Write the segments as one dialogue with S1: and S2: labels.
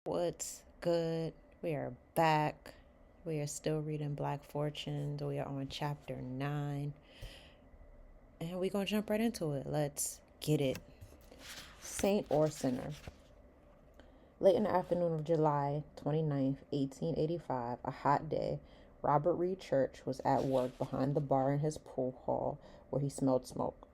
S1: What's good? We are back. We are still reading Black Fortunes. We are on chapter 9. And we're going to jump right into it. Let's get it. Saint or Sinner. Late in the afternoon of July 29th, 1885, a hot day, Robert Reed Church was at work behind the bar in his pool hall where he smelled smoke.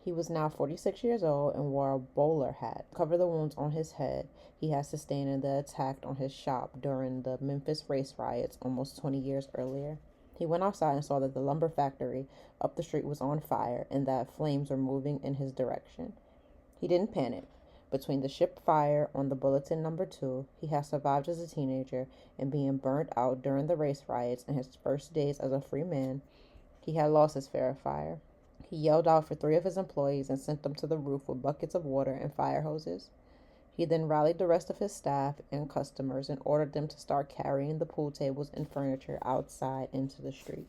S1: He was now 46 years old and wore a bowler hat to cover the wounds on his head he had sustained in the attack on his shop during the Memphis race riots almost 20 years earlier. He went outside and saw that the lumber factory up the street was on fire and that flames were moving in his direction. He didn't panic. Between the ship fire on the bulletin number 2, he had survived as a teenager, and being burnt out during the race riots and his first days as a free man, he had lost his fear of fire. He yelled out for 3 of his employees and sent them to the roof with buckets of water and fire hoses. He then rallied the rest of his staff and customers and ordered them to start carrying the pool tables and furniture outside into the street.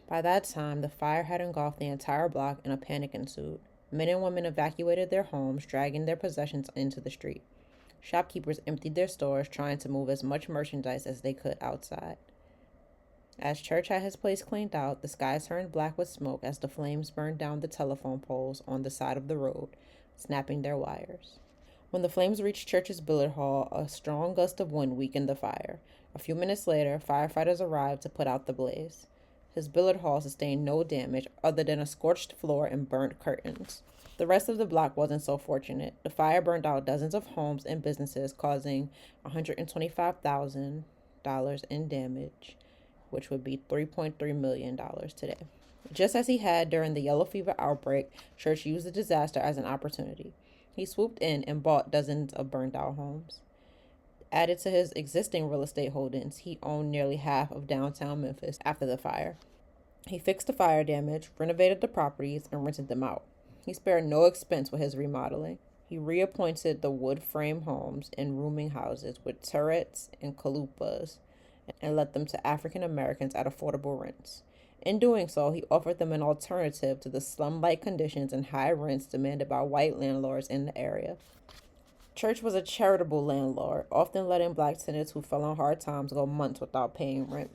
S1: By that time, the fire had engulfed the entire block and a panic ensued. Men and women evacuated their homes, dragging their possessions into the street. Shopkeepers emptied their stores, trying to move as much merchandise as they could outside. As Church had his place cleaned out, the sky turned black with smoke as the flames burned down the telephone poles on the side of the road, snapping their wires. When the flames reached Church's billiard hall, a strong gust of wind weakened the fire. A few minutes later, firefighters arrived to put out the blaze. His billiard hall sustained no damage other than a scorched floor and burnt curtains. The rest of the block wasn't so fortunate. The fire burned out dozens of homes and businesses, causing $125,000 in damage, which would be $3.3 million today. Just as he had during the yellow fever outbreak, Church used the disaster as an opportunity. He swooped in and bought dozens of burned-out homes. Added to his existing real estate holdings, he owned nearly half of downtown Memphis after the fire. He fixed the fire damage, renovated the properties, and rented them out. He spared no expense with his remodeling. He reappointed the wood frame homes and rooming houses with turrets and chalupas and let them to African Americans at affordable rents. In doing so, he offered them an alternative to the slum-like conditions and high rents demanded by white landlords in the area. Church was a charitable landlord, often letting black tenants who fell on hard times go months without paying rent.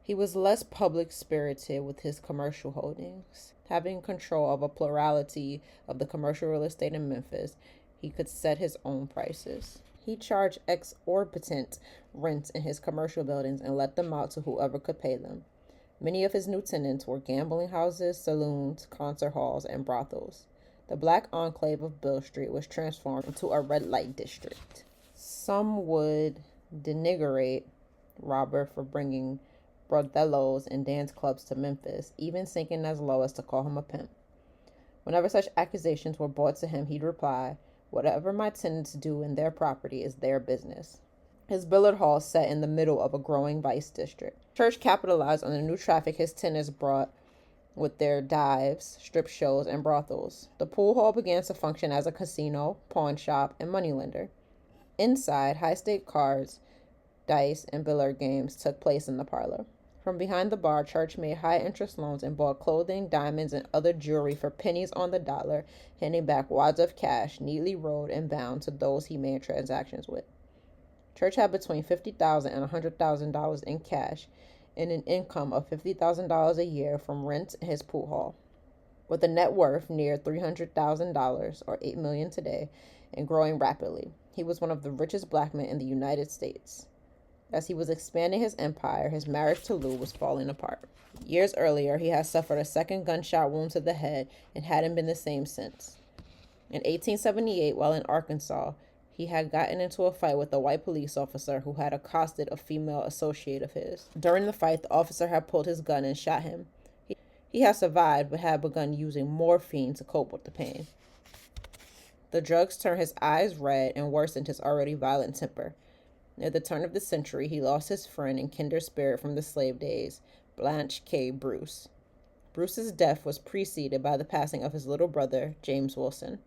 S1: He was less public-spirited with his commercial holdings. Having control of a plurality of the commercial real estate in Memphis, he could set his own prices. He charged exorbitant rents in his commercial buildings and let them out to whoever could pay them. Many of his new tenants were gambling houses, saloons, concert halls, and brothels. The black enclave of Bill Street was transformed into a red light district. Some would denigrate Robert for bringing bordellos and dance clubs to Memphis, even sinking as low as to call him a pimp. Whenever such accusations were brought to him, he'd reply, "Whatever my tenants do in their property is their business." His billiard hall sat in the middle of a growing vice district. Church capitalized on the new traffic his tenants brought with their dives, strip shows, and brothels. The pool hall began to function as a casino, pawn shop, and moneylender. Inside, high-stake cards, dice, and billiard games took place in the parlor. From behind the bar, Church made high-interest loans and bought clothing, diamonds, and other jewelry for pennies on the dollar, handing back wads of cash, neatly rolled and bound, to those he made transactions with. Church had between $50,000 and $100,000 in cash and an income of $50,000 a year from rent in his pool hall. With a net worth near $300,000, or $8 million today, and growing rapidly, he was one of the richest black men in the United States. As he was expanding his empire, his marriage to Lou was falling apart. Years earlier, he had suffered a second gunshot wound to the head and hadn't been the same since. In 1878, while in Arkansas, he had gotten into a fight with a white police officer who had accosted a female associate of his. During the fight, the officer had pulled his gun and shot him. He had survived, but had begun using morphine to cope with the pain. The drugs turned his eyes red and worsened his already violent temper. Near the turn of the century, he lost his friend and kindred spirit from the slave days, Blanche K. Bruce. Bruce's death was preceded by the passing of his little brother, James Wilson.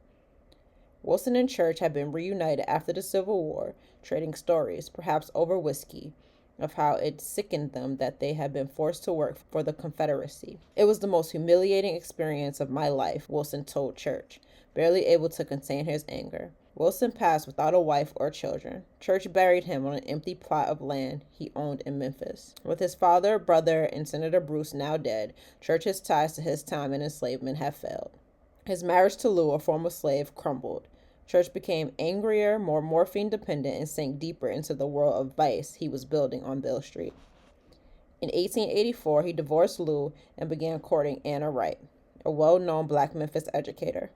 S1: Wilson and Church had been reunited after the Civil War, trading stories, perhaps over whiskey, of how it sickened them that they had been forced to work for the Confederacy. "It was the most humiliating experience of my life," Wilson told Church, barely able to contain his anger. Wilson passed without a wife or children. Church buried him on an empty plot of land he owned in Memphis. With his father, brother, and Senator Bruce now dead, Church's ties to his time in enslavement have failed. His marriage to Lou, a former slave, crumbled. Church became angrier, more morphine dependent, and sank deeper into the world of vice he was building on Beale Street. In 1884, he divorced Lou and began courting Anna Wright, a well-known black Memphis educator.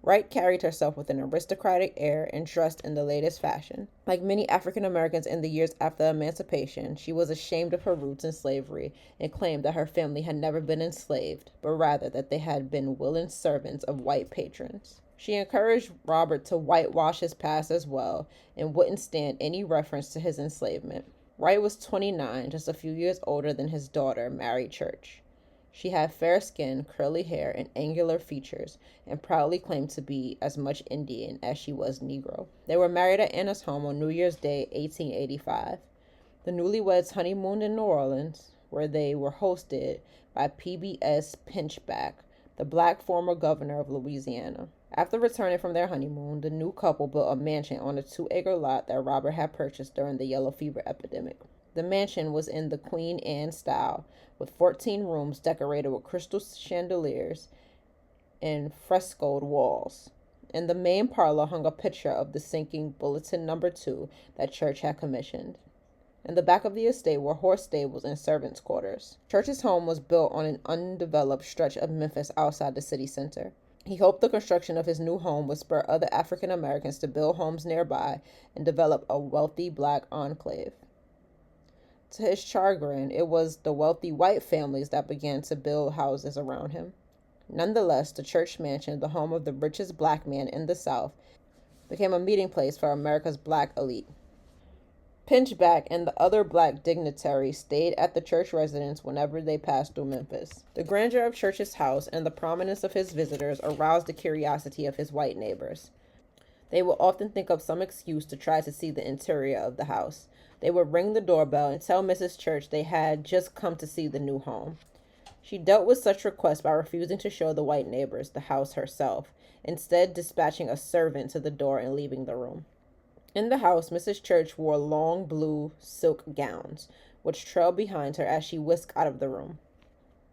S1: Wright carried herself with an aristocratic air and dressed in the latest fashion. Like many African Americans in the years after emancipation, she was ashamed of her roots in slavery and claimed that her family had never been enslaved, but rather that they had been willing servants of white patrons. She encouraged Robert to whitewash his past as well and wouldn't stand any reference to his enslavement. Wright was 29, just a few years older than his daughter, Mary Church. She had fair skin, curly hair, and angular features, and proudly claimed to be as much Indian as she was Negro. They were married at Anna's home on New Year's Day, 1885. The newlyweds honeymooned in New Orleans, where they were hosted by PBS Pinchback, the black former governor of Louisiana. After returning from their honeymoon, the new couple built a mansion on a 2-acre lot that Robert had purchased during the yellow fever epidemic. The mansion was in the Queen Anne style, with 14 rooms decorated with crystal chandeliers and frescoed walls. In the main parlor hung a picture of the sinking Bulletin No. 2 that Church had commissioned. In the back of the estate were horse stables and servants' quarters. Church's home was built on an undeveloped stretch of Memphis outside the city center. He hoped the construction of his new home would spur other African Americans to build homes nearby and develop a wealthy black enclave. To his chagrin, it was the wealthy white families that began to build houses around him. Nonetheless, the Church mansion, the home of the richest black man in the South, became a meeting place for America's black elite. Pinchback and the other black dignitaries stayed at the Church residence whenever they passed through Memphis. The grandeur of Church's house and the prominence of his visitors aroused the curiosity of his white neighbors. They would often think of some excuse to try to see the interior of the house. They would ring the doorbell and tell Mrs. Church they had just come to see the new home. She dealt with such requests by refusing to show the white neighbors the house herself, instead dispatching a servant to the door and leaving the room. In the house, Mrs. Church wore long blue silk gowns, which trailed behind her as she whisked out of the room.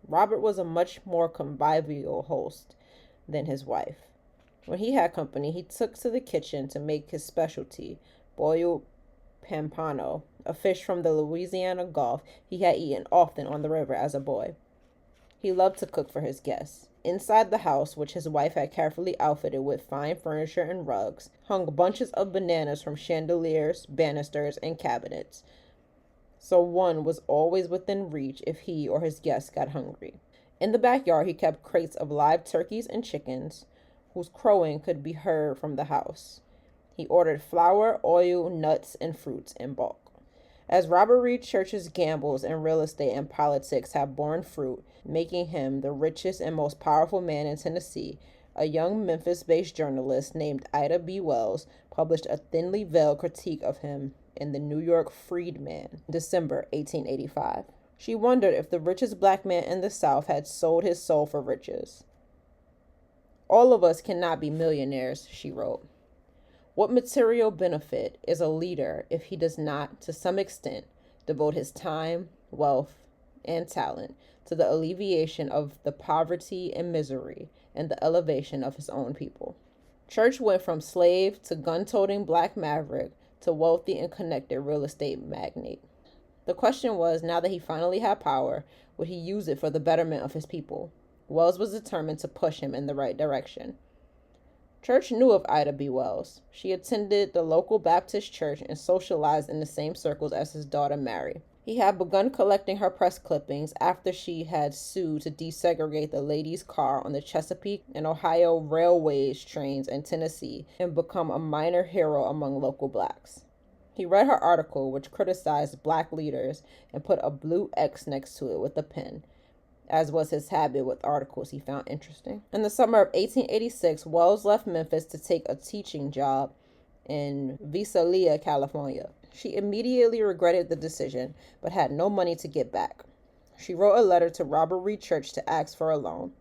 S1: Robert was a much more convivial host than his wife. When he had company, he took to the kitchen to make his specialty, boiled pampano, a fish from the Louisiana Gulf he had eaten often on the river as a boy. He loved to cook for his guests. Inside the house, which his wife had carefully outfitted with fine furniture and rugs, hung bunches of bananas from chandeliers, banisters, and cabinets, so one was always within reach if he or his guests got hungry. In the backyard, he kept crates of live turkeys and chickens, whose crowing could be heard from the house. He ordered flour, oil, nuts, and fruits in bulk. As Robert Reed Church's gambles in real estate and politics have borne fruit, making him the richest and most powerful man in Tennessee, a young Memphis-based journalist named Ida B. Wells published a thinly veiled critique of him in the New York Freedman in December 1885. She wondered if the richest black man in the South had sold his soul for riches. "All of us cannot be millionaires," she wrote. "What material benefit is a leader if he does not, to some extent, devote his time, wealth, and talent to the alleviation of the poverty and misery and the elevation of his own people?" Church went from slave to gun-toting black maverick to wealthy and connected real estate magnate. The question was, now that he finally had power, would he use it for the betterment of his people? Wells was determined to push him in the right direction. Church knew of Ida B. Wells. She attended the local Baptist church and socialized in the same circles as his daughter Mary. He had begun collecting her press clippings after she had sued to desegregate the ladies' car on the Chesapeake and Ohio Railways trains in Tennessee and become a minor hero among local blacks. He read her article, which criticized black leaders, and put a blue X next to it with a pen, as was his habit with articles he found interesting. In the summer of 1886, Wells left Memphis to take a teaching job in Visalia, California. She immediately regretted the decision, but had no money to get back. She wrote a letter to Robert Reed Church to ask for a loan.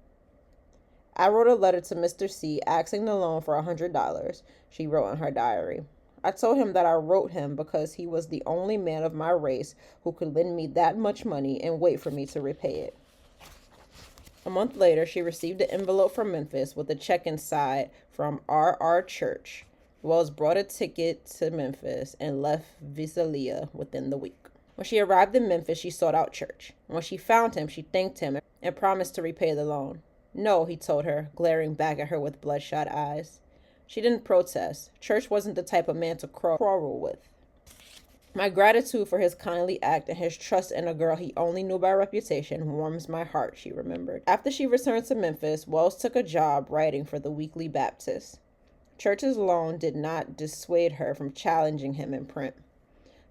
S1: I wrote a letter to Mr. C asking the loan for $100, she wrote in her diary. I told him that I wrote him because he was the only man of my race who could lend me that much money and wait for me to repay it. A month later, she received an envelope from Memphis with a check inside from R.R. Church. Wells brought a ticket to Memphis and left Visalia within the week. When she arrived in Memphis, she sought out Church. When she found him, she thanked him and promised to repay the loan. No, he told her, glaring back at her with bloodshot eyes. She didn't protest. Church wasn't the type of man to quarrel with. My gratitude for his kindly act and his trust in a girl he only knew by reputation warms my heart, she remembered. After she returned to Memphis, Wells took a job writing for the Weekly Baptist. Church's loan did not dissuade her from challenging him in print.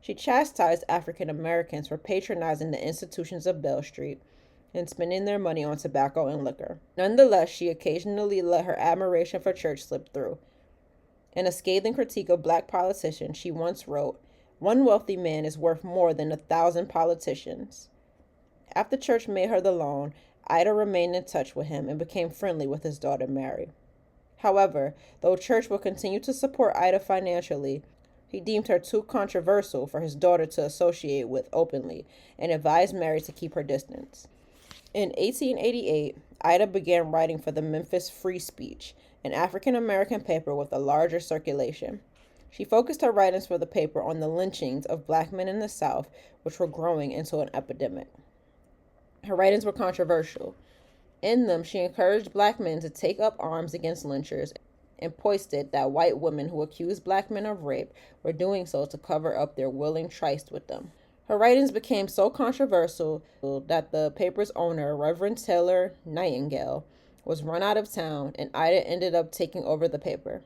S1: She chastised African Americans for patronizing the institutions of Bell Street and spending their money on tobacco and liquor. Nonetheless, she occasionally let her admiration for Church slip through. In a scathing critique of black politicians, she once wrote, "One wealthy man is worth more than 1,000 politicians." After Church made her the loan, Ida remained in touch with him and became friendly with his daughter Mary. However, though Church would continue to support Ida financially, he deemed her too controversial for his daughter to associate with openly and advised Mary to keep her distance. In 1888, Ida began writing for the Memphis Free Speech, an African-American paper with a larger circulation. She focused her writings for the paper on the lynchings of black men in the South, which were growing into an epidemic. Her writings were controversial. In them, she encouraged black men to take up arms against lynchers and posted that white women who accused black men of rape were doing so to cover up their willing tryst with them. Her writings became so controversial that the paper's owner, Reverend Taylor Nightingale, was run out of town, and Ida ended up taking over the paper.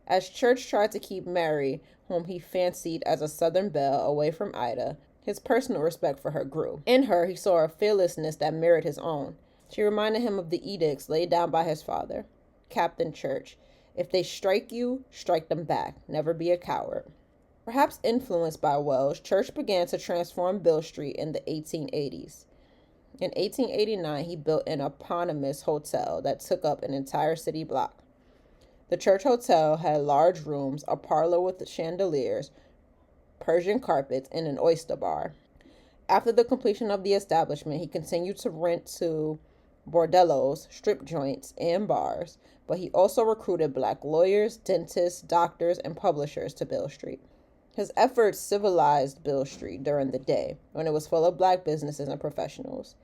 S1: As Church tried to keep Mary, whom he fancied as a Southern belle, away from Ida, his personal respect for her grew. In her, he saw a fearlessness that mirrored his own. She reminded him of the edicts laid down by his father, Captain Church. If they strike you, strike them back. Never be a coward. Perhaps influenced by Wells, Church began to transform Beale Street in the 1880s. In 1889, he built an eponymous hotel that took up an entire city block. The Church Hotel had large rooms, a parlor with chandeliers, Persian carpets, and an oyster bar. After the completion of the establishment, he continued to rent to bordellos, strip joints, and bars, but he also recruited black lawyers, dentists, doctors, and publishers to Beale Street. His efforts civilized Beale Street during the day, when it was full of black businesses and professionals.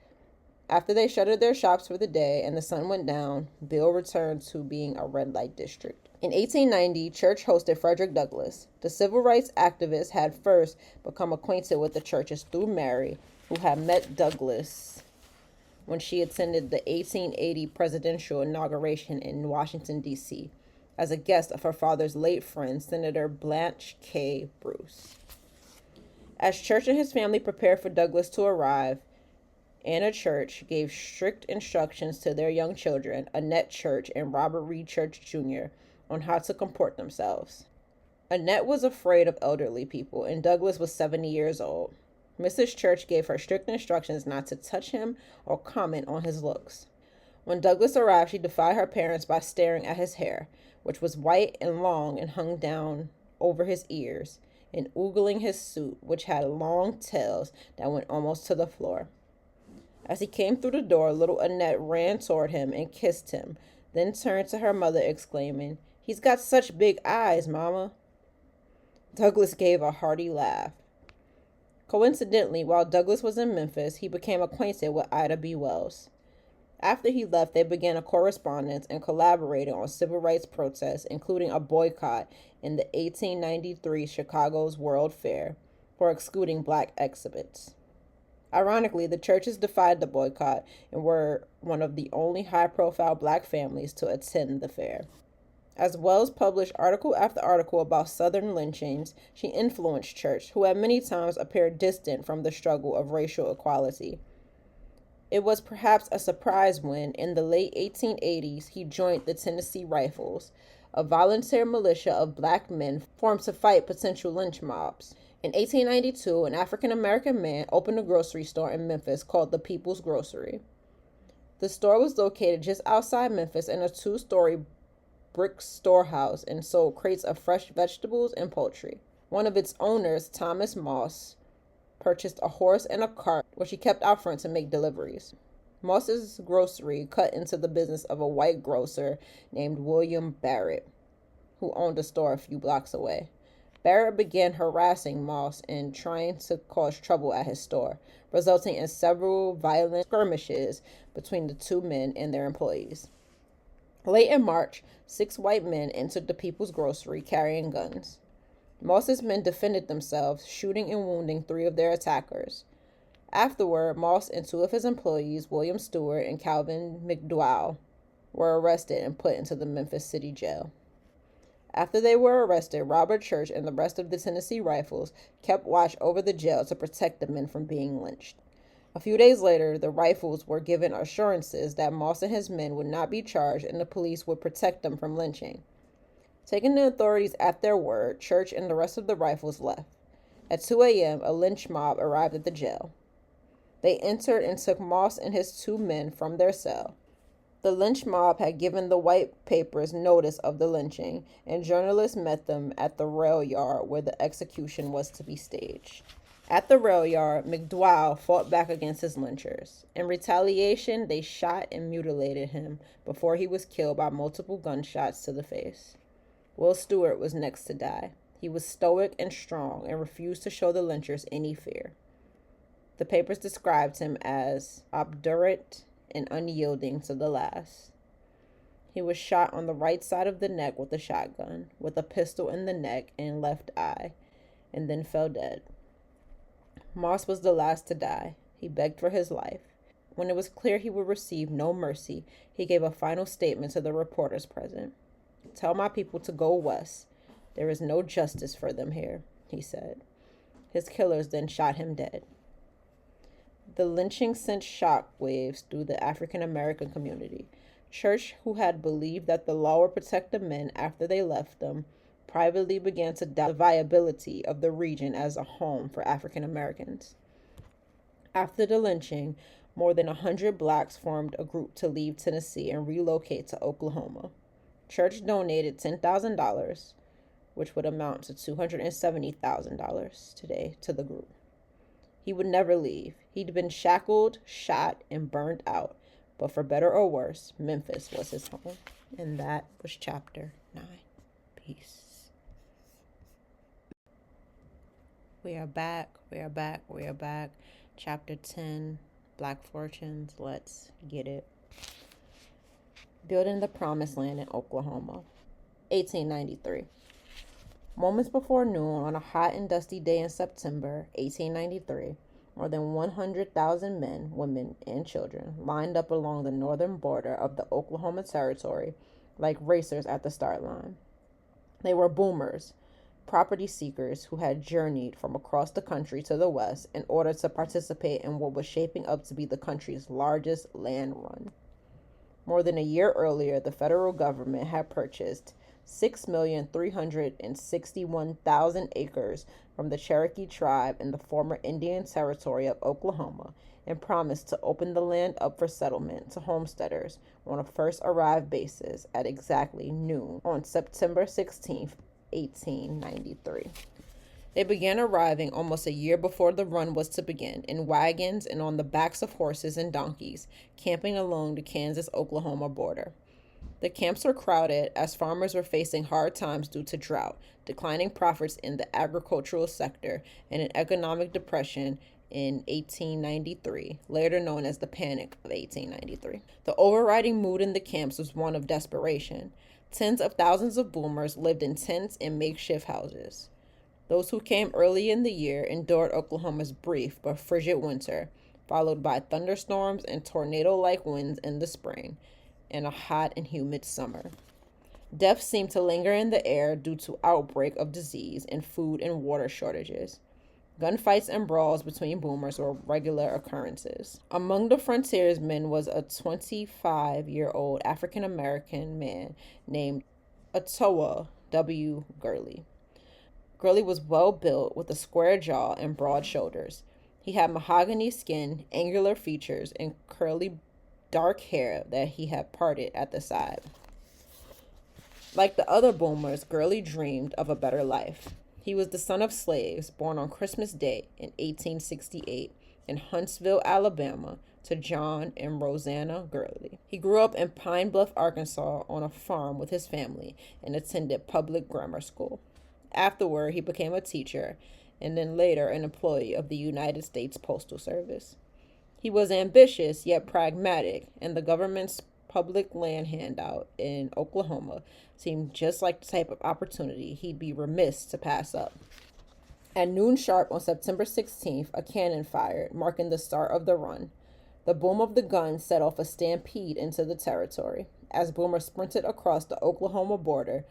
S1: After they shuttered their shops for the day and the sun went down, Beale returned to being a red light district. In 1890, Church hosted Frederick Douglass. The civil rights activist had first become acquainted with the Churches through Mary, who had met Douglass when she attended the 1880 presidential inauguration in Washington, D.C., as a guest of her father's late friend, Senator Blanche K. Bruce. As Church and his family prepared for Douglass to arrive, Anna Church gave strict instructions to their young children, Annette Church and Robert Reed Church Jr., on how to comport themselves. Annette was afraid of elderly people, and Douglass was 70 years old. Mrs. Church gave her strict instructions not to touch him or comment on his looks. When Douglass arrived, she defied her parents by staring at his hair, which was white and long and hung down over his ears, and oogling his suit, which had long tails that went almost to the floor. As he came through the door, little Annette ran toward him and kissed him, then turned to her mother, exclaiming, "He's got such big eyes, Mama." Douglass gave a hearty laugh. Coincidentally, while Douglass was in Memphis, he became acquainted with Ida B. Wells. After he left, they began a correspondence and collaborated on civil rights protests, including a boycott in the 1893 Chicago's World Fair for excluding black exhibits. Ironically, the Churches defied the boycott and were one of the only high-profile black families to attend the fair. As Wells published article after article about Southern lynchings, she influenced Church, who had many times appeared distant from the struggle of racial equality. It was perhaps a surprise when, in the late 1880s, he joined the Tennessee Rifles, a volunteer militia of black men formed to fight potential lynch mobs. In 1892, an African-American man opened a grocery store in Memphis called the People's Grocery. The store was located just outside Memphis in a two-story brick storehouse and sold crates of fresh vegetables and poultry. One of its owners, Thomas Moss, purchased a horse and a cart, which he kept out front to make deliveries. Moss's grocery cut into the business of a white grocer named William Barrett, who owned a store a few blocks away. Barrett began harassing Moss and trying to cause trouble at his store, resulting in several violent skirmishes between the two men and their employees. Late in March, 6 white men entered the People's Grocery carrying guns. Moss's men defended themselves, shooting and wounding 3 of their attackers. Afterward, Moss and 2 of his employees, William Stewart and Calvin McDowell, were arrested and put into the Memphis City Jail. After they were arrested, Robert Church and the rest of the Tennessee Rifles kept watch over the jail to protect the men from being lynched. A few days later, the Rifles were given assurances that Moss and his men would not be charged and the police would protect them from lynching. Taking the authorities at their word, Church and the rest of the Rifles left. At 2 a.m., a lynch mob arrived at the jail. They entered and took Moss and his 2 men from their cell. The lynch mob had given the white papers notice of the lynching, and journalists met them at the rail yard where the execution was to be staged. At the rail yard, McDowell fought back against his lynchers. In retaliation, they shot and mutilated him before he was killed by multiple gunshots to the face. Will Stewart was next to die. He was stoic and strong and refused to show the lynchers any fear. The papers described him as obdurate and unyielding to the last. He was shot on the right side of the neck with a shotgun, with a pistol in the neck and left eye, and then fell dead. Moss was the last to die. He begged for his life. When it was clear he would receive no mercy, he gave a final statement to the reporters present. "Tell my people to go west. There is no justice for them here," he said. His killers then shot him dead. The lynching sent shock waves through the African American community. Church, who had believed that the law would protect the men after they left them, privately began to doubt the viability of the region as a home for African Americans. After the lynching, more than 100 blacks formed a group to leave Tennessee and relocate to Oklahoma. Church donated $10,000, which would amount to $270,000 today, to the group. He would never leave. He'd been shackled, shot, and burned out. But for better or worse, Memphis was his home. And that was chapter 9. Peace. We are back. Chapter 10, Black Fortunes. Let's get it. Building the Promised Land in Oklahoma. 1893. Moments before noon on a hot and dusty day in September 1893, more than 100,000 men, women, and children lined up along the northern border of the Oklahoma Territory like racers at the start line. They were boomers, property seekers who had journeyed from across the country to the west in order to participate in what was shaping up to be the country's largest land run. More than a year earlier, the federal government had purchased 6,361,000 acres from the Cherokee tribe in the former Indian Territory of Oklahoma and promised to open the land up for settlement to homesteaders on a first-arrived basis at exactly noon on September 16, 1893. They began arriving almost a year before the run was to begin, in wagons and on the backs of horses and donkeys, camping along the Kansas-Oklahoma border. The camps were crowded as farmers were facing hard times due to drought, declining profits in the agricultural sector, and an economic depression in 1893, later known as the Panic of 1893. The overriding mood in the camps was one of desperation. Tens of thousands of boomers lived in tents and makeshift houses. Those who came early in the year endured Oklahoma's brief but frigid winter, followed by thunderstorms and tornado-like winds in the spring, and a hot and humid summer. Death seemed to linger in the air due to outbreak of disease and food and water shortages. Gunfights and brawls between boomers were regular occurrences. Among the frontiersmen was a 25-year-old African-American man named Atoa W. Gurley. Gurley was well-built with a square jaw and broad shoulders. He had mahogany skin, angular features, and curly dark hair that he had parted at the side. Like the other boomers, Gurley dreamed of a better life. He was the son of slaves born on Christmas Day in 1868 in Huntsville, Alabama, to John and Rosanna Gurley. He grew up in Pine Bluff, Arkansas, on a farm with his family and attended public grammar school. Afterward, he became a teacher and then later an employee of the United States Postal Service. He was ambitious yet pragmatic, and the government's public land handout in Oklahoma seemed just like the type of opportunity he'd be remiss to pass up. At noon sharp on September 16th, a cannon fired, marking the start of the run. The boom of the gun set off a stampede into the territory as boomers sprinted across the Oklahoma border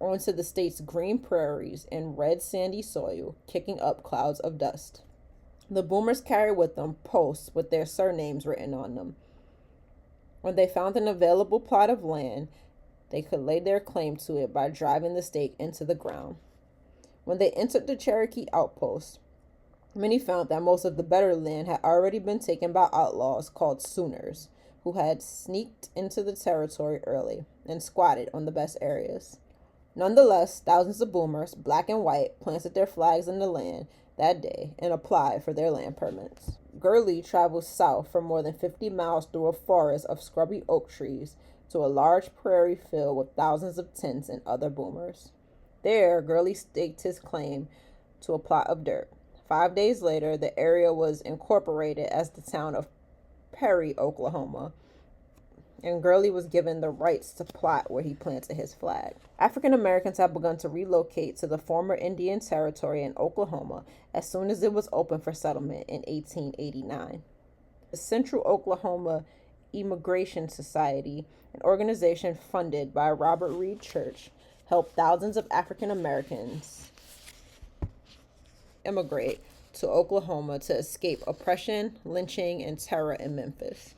S1: onto the state's green prairies and red sandy soil, kicking up clouds of dust. The boomers carried with them posts with their surnames written on them. When they found an available plot of land, they could lay their claim to it by driving the stake into the ground. When they entered the Cherokee outpost, many found that most of the better land had already been taken by outlaws called Sooners, who had sneaked into the territory early and squatted on the best areas. Nonetheless, thousands of boomers, black and white, planted their flags in the land that day and applied for their land permits. Gurley traveled south for more than 50 miles through a forest of scrubby oak trees to a large prairie field with thousands of tents and other boomers. There, Gurley staked his claim to a plot of dirt. 5 days later, the area was incorporated as the town of Perry, Oklahoma, and Gurley was given the rights to plot where he planted his flag. African Americans had begun to relocate to the former Indian Territory in Oklahoma as soon as it was open for settlement in 1889. The Central Oklahoma Immigration Society, an organization funded by Robert Reed Church, helped thousands of African Americans immigrate to Oklahoma to escape oppression, lynching, and terror in Memphis.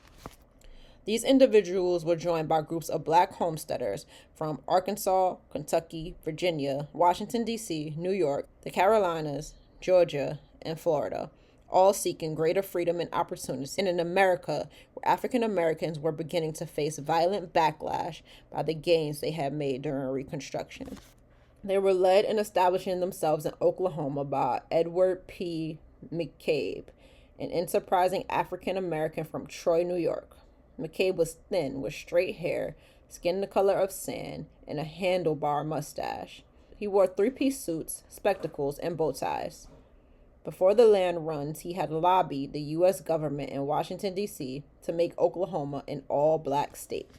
S1: These individuals were joined by groups of black homesteaders from Arkansas, Kentucky, Virginia, Washington, D.C., New York, the Carolinas, Georgia, and Florida, all seeking greater freedom and opportunities in an America where African Americans were beginning to face violent backlash by the gains they had made during Reconstruction. They were led in establishing themselves in Oklahoma by Edward P. McCabe, an enterprising African American from Troy, New York. McCabe was thin with straight hair, skin the color of sand, and a handlebar mustache. He wore three-piece suits, spectacles, and bow ties. Before the land runs, he had lobbied the U.S. government in Washington, D.C. to make Oklahoma an all-black state.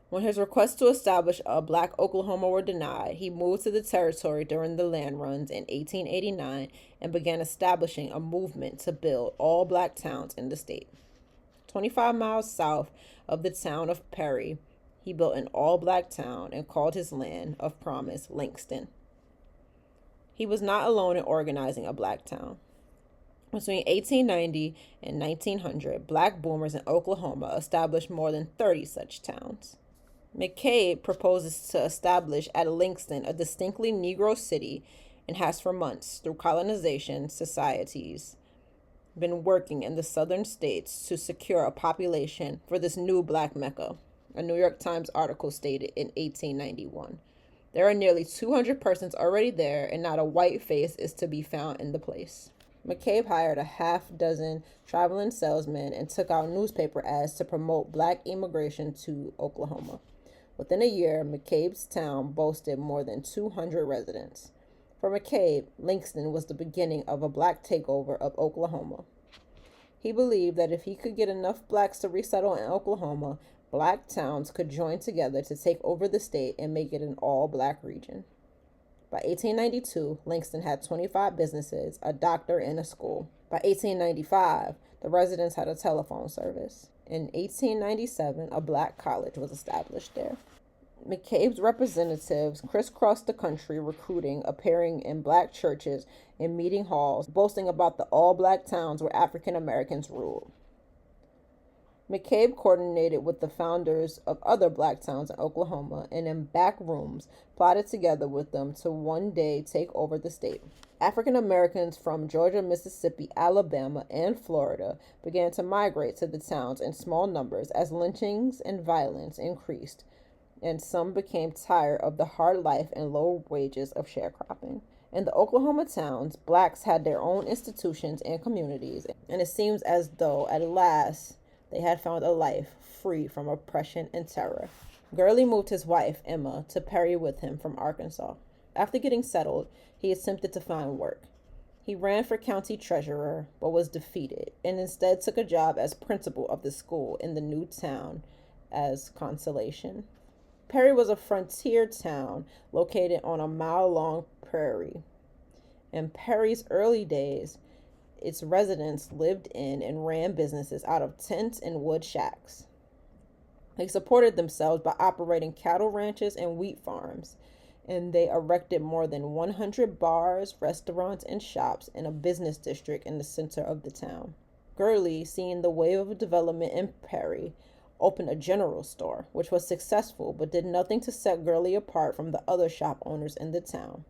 S1: When his requests to establish a black Oklahoma were denied, he moved to the territory during the land runs in 1889 and began establishing a movement to build all-black towns in the state. 25 miles south of the town of Perry, he built an all-black town and called his land of promise Langston. He was not alone in organizing a black town. Between 1890 and 1900, black boomers in Oklahoma established more than 30 such towns. McCabe proposes to establish at Langston a distinctly Negro city and has for months, through colonization societies, been working in the southern states to secure a population for this new black Mecca, a New York Times article stated in 1891. There are nearly 200 persons already there, and not a white face is to be found in the place. McCabe hired a half-dozen traveling salesmen and took out newspaper ads to promote black immigration to Oklahoma. Within a year, McCabe's town boasted more than 200 residents. For McCabe, Langston was the beginning of a black takeover of Oklahoma. He believed that if he could get enough blacks to resettle in Oklahoma, black towns could join together to take over the state and make it an all-black region. By 1892, Langston had 25 businesses, a doctor, and a school. By 1895, the residents had a telephone service. In 1897, a black college was established there. McCabe's representatives crisscrossed the country recruiting, appearing in black churches and meeting halls, boasting about the all-black towns where African Americans ruled. McCabe coordinated with the founders of other black towns in Oklahoma and in back rooms plotted together with them to one day take over the state. African Americans from Georgia, Mississippi, Alabama, and Florida began to migrate to the towns in small numbers as lynchings and violence increased, and some became tired of the hard life and low wages of sharecropping. In the Oklahoma towns, blacks had their own institutions and communities, and it seems as though at last they had found a life free from oppression and terror. Gurley moved his wife, Emma, to Perry with him from Arkansas. After getting settled, he attempted to find work. He ran for county treasurer, but was defeated, and instead took a job as principal of the school in the new town as consolation. Perry was a frontier town located on a mile-long prairie. In Perry's early days, its residents lived in and ran businesses out of tents and wood shacks. They supported themselves by operating cattle ranches and wheat farms, and they erected more than 100 bars, restaurants, and shops in a business district in the center of the town. Gurley, seeing the wave of development in Perry, opened a general store, which was successful but did nothing to set Gurley apart from the other shop owners in the town.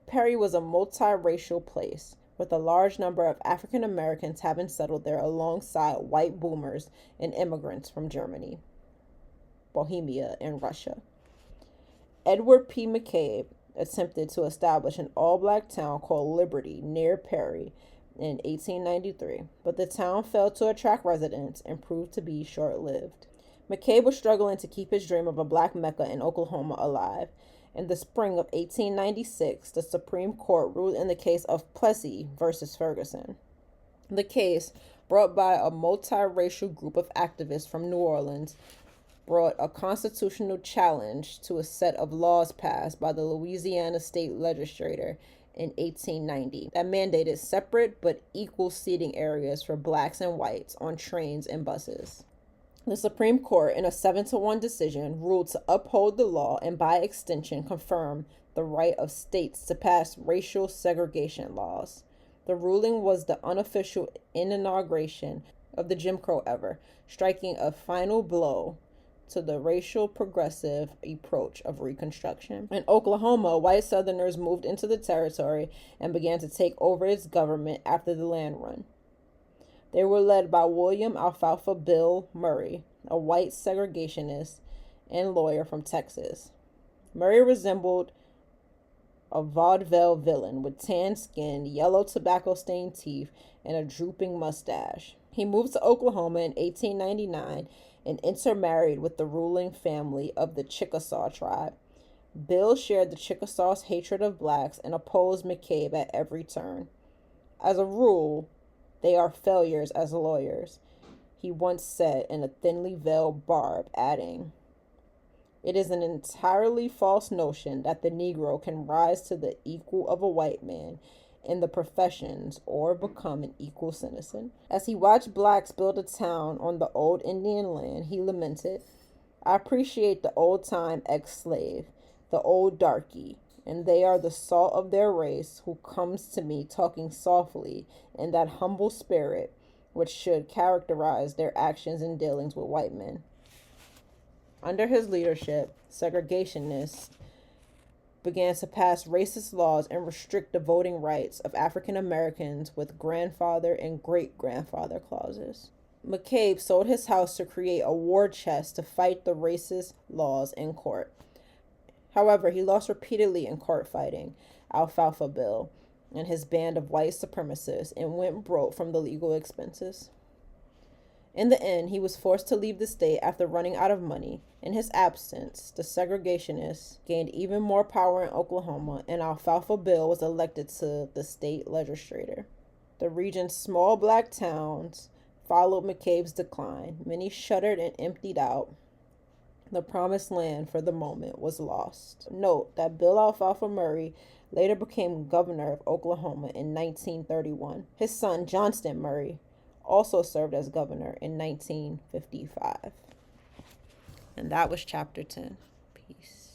S1: Perry was a multiracial place, with a large number of African Americans having settled there alongside white boomers and immigrants from Germany, Bohemia, and Russia. Edward P. McCabe attempted to establish an all-black town called Liberty near Perry in 1893, but the town failed to attract residents and proved to be short-lived. McCabe was struggling to keep his dream of a black Mecca in Oklahoma alive. In the spring of 1896, the Supreme Court ruled in the case of Plessy versus Ferguson. The case, brought by a multiracial group of activists from New Orleans, brought a constitutional challenge to a set of laws passed by the Louisiana state legislature in 1890 that mandated separate but equal seating areas for blacks and whites on trains and buses. The Supreme Court, in a 7-1 decision, ruled to uphold the law and, by extension, confirm the right of states to pass racial segregation laws. The ruling was the unofficial inauguration of the Jim Crow era, striking a final blow to the racial progressive approach of Reconstruction. In Oklahoma, white Southerners moved into the territory and began to take over its government after the land run. They were led by William Alfalfa Bill Murray, a white segregationist and lawyer from Texas. Murray resembled a vaudeville villain with tan skin, yellow tobacco-stained teeth, and a drooping mustache. He moved to Oklahoma in 1899 and intermarried with the ruling family of the Chickasaw tribe. Bill shared the Chickasaws' hatred of blacks and opposed McCabe at every turn. As a rule, they are failures as lawyers, he once said in a thinly veiled barb, adding, "It is an entirely false notion that the Negro can rise to the equal of a white man in the professions or become an equal citizen." As he watched blacks build a town on the old Indian land, he lamented, "I appreciate the old-time ex-slave, the old darky, and they are the salt of their race who comes to me talking softly in that humble spirit which should characterize their actions and dealings with white men." Under his leadership, segregationists began to pass racist laws and restrict the voting rights of African Americans with grandfather and great-grandfather clauses. McCabe sold his house to create a war chest to fight the racist laws in court. However, he lost repeatedly in court fighting Alfalfa Bill and his band of white supremacists and went broke from the legal expenses. In the end, he was forced to leave the state after running out of money. In his absence, the segregationists gained even more power in Oklahoma, and Alfalfa Bill was elected to the state legislature. The region's small black towns followed McCabe's decline. Many shuttered and emptied out. The promised land for the moment was lost. Note that Bill Alfalfa Murray later became governor of Oklahoma in 1931. His son, Johnston Murray, also served as governor in 1955. And that was chapter 10. Peace.